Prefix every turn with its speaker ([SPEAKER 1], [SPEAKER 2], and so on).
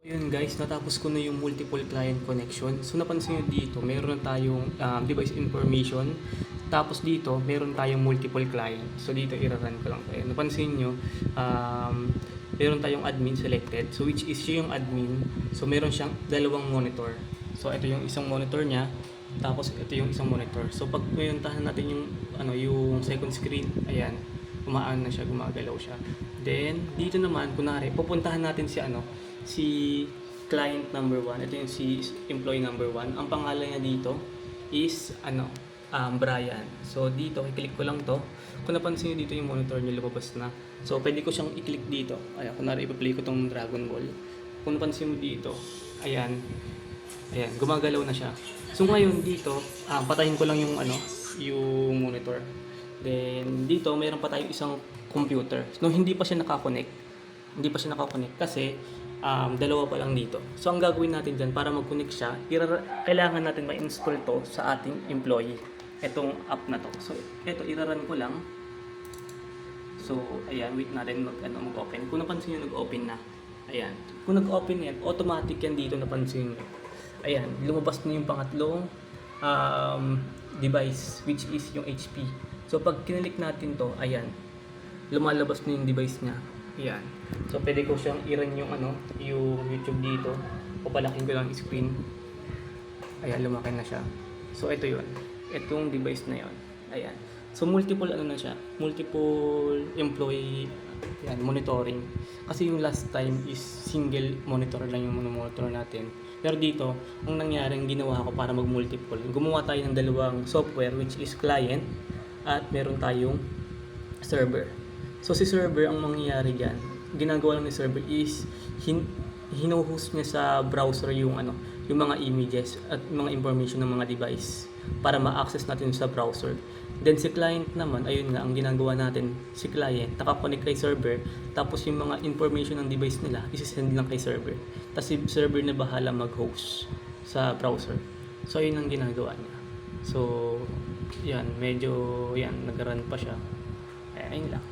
[SPEAKER 1] Yun guys, natapos ko na yung multiple client connection. So napansin nyo dito, meron na tayong device information. Tapos dito, meron tayong multiple client. So dito, i-run ko lang tayo. Napansin nyo, meron tayong admin selected. So which is yung admin. So meron siyang dalawang monitor. So ito yung isang monitor niya. Tapos ito yung isang monitor. So pag pinuntahan natin yung second screen, ayan, umaan na siya, gumagalaw siya. Then dito naman, kunwari, pupuntahan natin si client number 1. Ito yung si employee number 1. Ang pangalan niya dito is Brian. So dito, i-click ko lang to. Kung napansin niyo dito yung monitor niya lumabas na. So pwede ko siyang i-click dito. Ayan, kunwari i-play ko tong Dragon Ball. Kung napansin mo dito, ayan, gumagalaw na siya. So ngayon dito, patayin ko lang yung monitor. Then dito, mayroon pa tayong isang computer. No, hindi pa siya nakakonect kasi dalawa pa lang dito. So ang gagawin natin dyan para mag-connect siya, kailangan natin ma-install to sa ating employee. Itong app na to. So ito, iraran ko lang. So ayan, wait natin mag-open. Kung napansin nyo, nag-open na. Ayan. Kung nag-open yan, automatic yan dito, napansin nyo. Ayan, lumabas na yung pangatlong device, which is yung HP. So pag kinilik natin to, ayan, lumalabas na yung device niya. Ayan. So pwede ko siyang i-run yung YouTube dito. Papalakin ko lang yung screen. Ayan, lumaki na siya. So ito 'yon. Itong device na 'yon. Ayan. So multiple na siya. Multiple employee monitoring. Kasi yung last time is single monitor lang yung monitor natin. Pero dito, ang nangyari, ginawa ko para mag-multiple. Gumawa tayo ng dalawang software, which is client at meron tayong server. So si server, ang mangyayari diyan, ginagawa lang ni server is hino-host niya sa browser yung mga images at mga information ng mga device para ma-access natin sa browser. Then si client naman, ayun nga, ang ginagawa natin, si client naka-connect kay server, tapos yung mga information ng device nila isi-send lang kay server. Tapos si server na bahala mag-host sa browser. So ayun ang ginagawa niya. So yan, medyo nag-run pa siya. Ayun lang.